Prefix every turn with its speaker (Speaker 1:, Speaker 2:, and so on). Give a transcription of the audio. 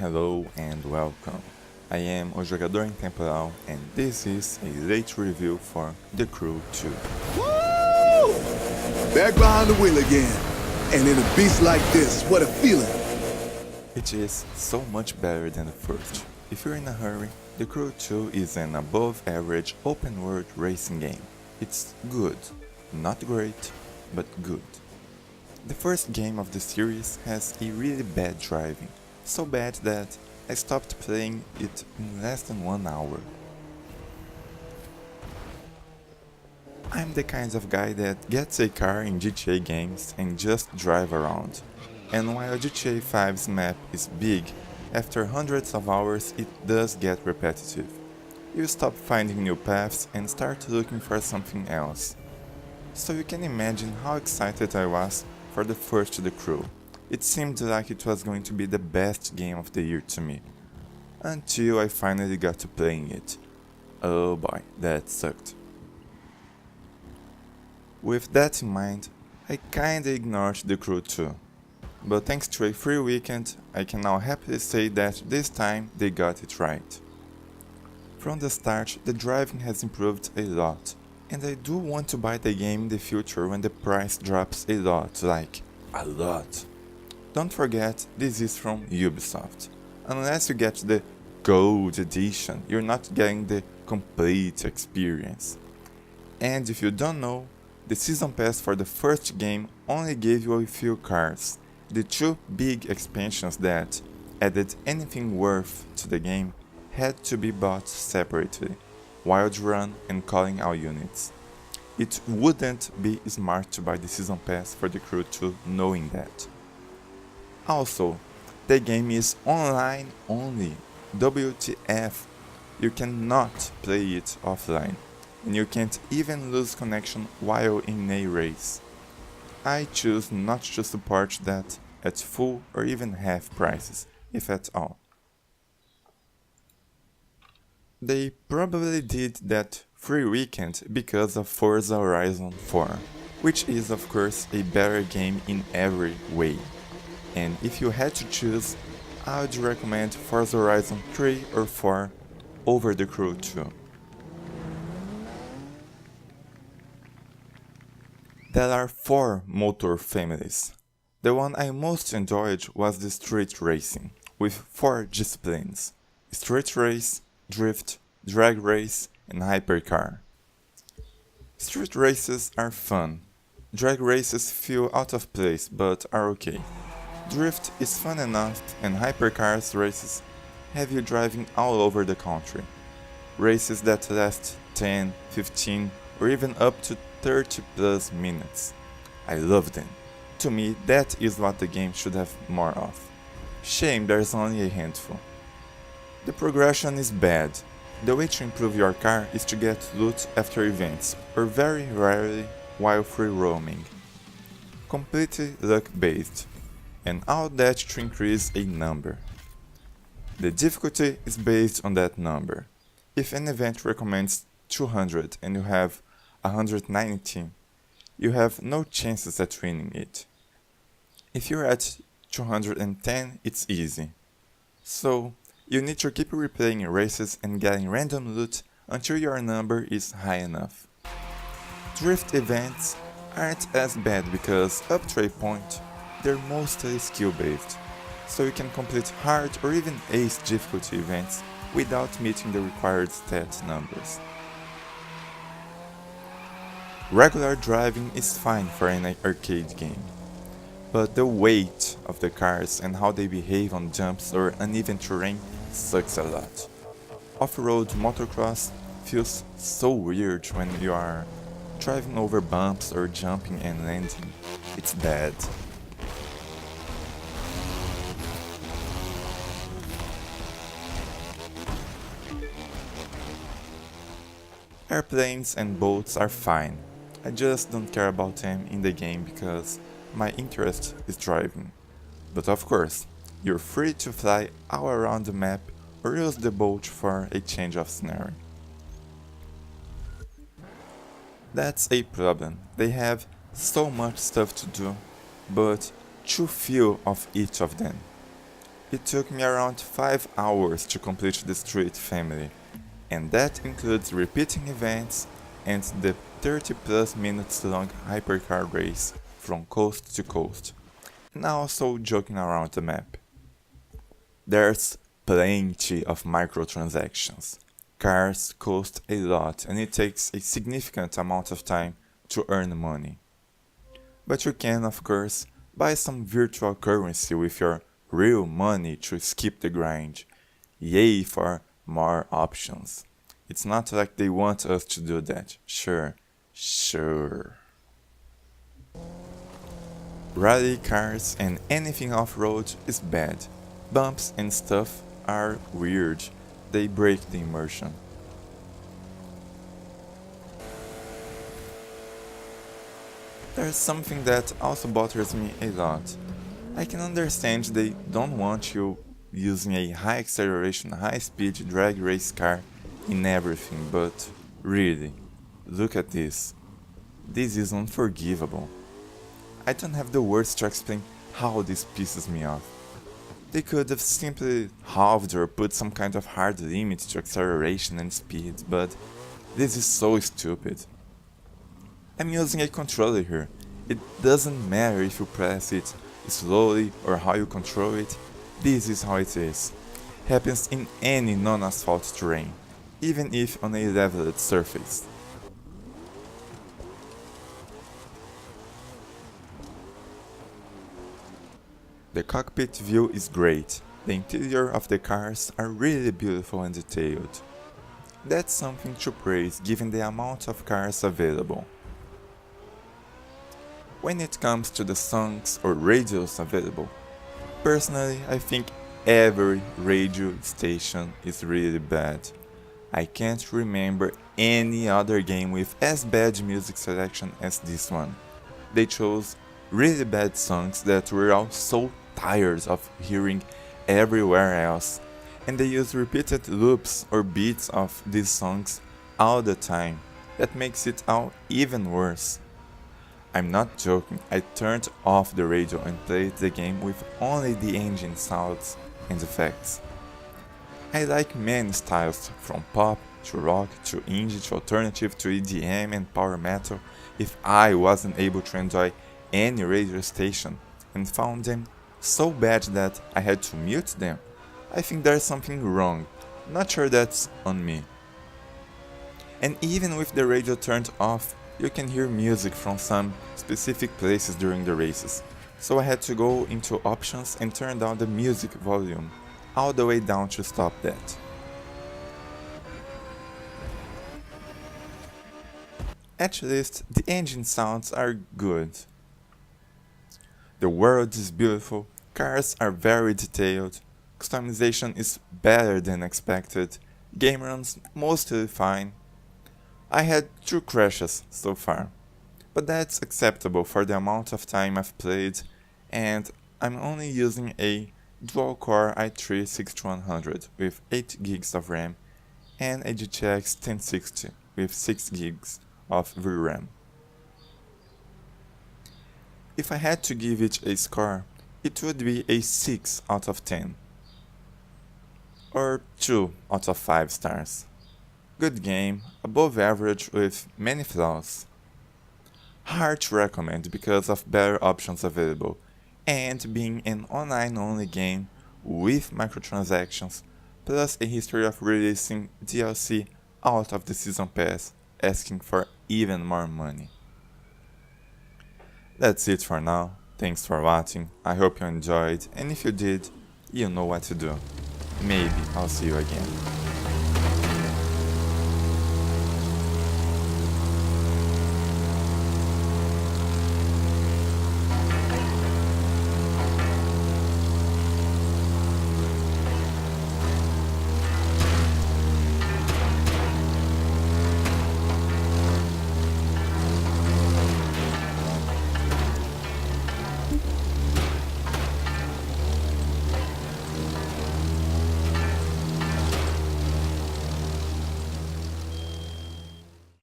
Speaker 1: Hello and welcome. I am o Jogador Intemporal and this is a late review for The Crew 2.
Speaker 2: Woo! Back behind the wheel again. And in a beast like this, what a feeling.
Speaker 1: It is so much better than the first. If you're in a hurry, The Crew 2 is an above average open world racing game. It's good. Not great, but good. The first game of the series has a really bad driving. So bad that I stopped playing it in less than 1 hour. I'm the kind of guy that gets a car in GTA games and just drive around. And while GTA 5's map is big, after hundreds of hours it does get repetitive. You stop finding new paths and start looking for something else. So you can imagine how excited I was for the first The Crew. It seemed like it was going to be the best game of the year to me. Until I finally got to playing it. Oh boy, that sucked. With that in mind, I kinda ignored The Crew 2. But thanks to a free weekend, I can now happily say that this time they got it right. From the start, the driving has improved a lot, and I do want to buy the game in the future when the price drops a lot, like a lot. Don't forget, this is from Ubisoft. Unless you get the Gold Edition, you're not getting the complete experience. And if you don't know, the Season Pass for the first game only gave you a few cars. The two big expansions that added anything worth to the game had to be bought separately, Wild Run and Calling All Units. It wouldn't be smart to buy the Season Pass for The Crew 2 knowing that. Also, the game is online only. WTF, you cannot play it offline, and you can't even lose connection while in a race. I choose not to support that at full or even half prices, if at all. They probably did that free weekend because of Forza Horizon 4, which is of course a better game in every way. And if you had to choose, I would recommend Forza Horizon 3 or 4 over The Crew 2. There are 4 motor families. The one I most enjoyed was the street racing, with 4 disciplines: street race, drift, drag race, and hypercar. Street races are fun. Drag races feel out of place but are okay. Drift is fun enough, and hypercars races have you driving all over the country. Races that last 10, 15, or even up to 30 plus minutes. I love them. To me, that is what the game should have more of. Shame there's only a handful. The progression is bad. The way to improve your car is to get loot after events, or very rarely while free roaming. Completely luck based. And all that to increase a number. The difficulty is based on that number. If an event recommends 200 and you have 119, you have no chances at winning it. If you're at 210, it's easy. So, you need to keep replaying races and getting random loot until your number is high enough. Drift events aren't as bad because up to a point, they're mostly skill based, so you can complete hard or even ace difficulty events without meeting the required stat numbers. Regular driving is fine for an arcade game, but the weight of the cars and how they behave on jumps or uneven terrain sucks a lot. Off-road motocross feels so weird when you are driving over bumps or jumping and landing. It's bad. Airplanes and boats are fine. I just don't care about them in the game because my interest is driving. But of course, you're free to fly all around the map or use the boat for a change of scenery. That's a problem. They have so much stuff to do, but too few of each of them. It took me around 5 hours to complete the Street Family, and that includes repeating events and the 30 plus minutes long hypercar race from coast to coast, and also joking around the map. There's plenty of microtransactions. Cars cost a lot and it takes a significant amount of time to earn money. But you can, of course, buy some virtual currency with your real money to skip the grind. Yay for more options. It's not like they want us to do that. Sure. Rally cars and anything off-road is bad. Bumps and stuff are weird. They break the immersion. There's something that also bothers me a lot. I can understand they don't want you using a high acceleration, high speed drag race car in everything, but really, look at this. This is unforgivable. I don't have the words to explain how this pisses me off. They could have simply halved or put some kind of hard limit to acceleration and speed, but this is so stupid. I'm using a controller here. It doesn't matter if you press it slowly or how you control it. This is how it is. Happens in any non-asphalt terrain, even if on a leveled surface. The cockpit view is great. The interior of the cars are really beautiful and detailed. That's something to praise given the amount of cars available. When it comes to the songs or radios available, personally I think every radio station is really bad. I can't remember any other game with as bad music selection as this one. They chose really bad songs that we're all so tired of hearing everywhere else, and they use repeated loops or beats of these songs all the time. That makes it all even worse. I'm not joking, I turned off the radio and played the game with only the engine sounds and effects. I like many styles, from pop to rock to indie to alternative to EDM and power metal. If I wasn't able to enjoy any radio station and found them so bad that I had to mute them, I think there's something wrong. Not sure that's on me. And even with the radio turned off, you can hear music from some specific places during the races. So I had to go into options and turn down the music volume all the way down to stop that. At least the engine sounds are good. The world is beautiful, cars are very detailed, customization is better than expected, game runs mostly fine. I had 2 crashes so far, but that's acceptable for the amount of time I've played, and I'm only using a dual-core i3 6100 with 8 gigs of RAM and a GTX 1060 with 6 gigs of VRAM. If I had to give it a score, it would be a 6 out of 10. Or 2 out of 5 stars. Good game, above average with many flaws. Hard to recommend because of better options available, and being an online-only game with microtransactions, plus a history of releasing DLC out of the Season Pass, asking for even more money. That's it for now, thanks for watching, I hope you enjoyed, and if you did, you know what to do. Maybe I'll see you again.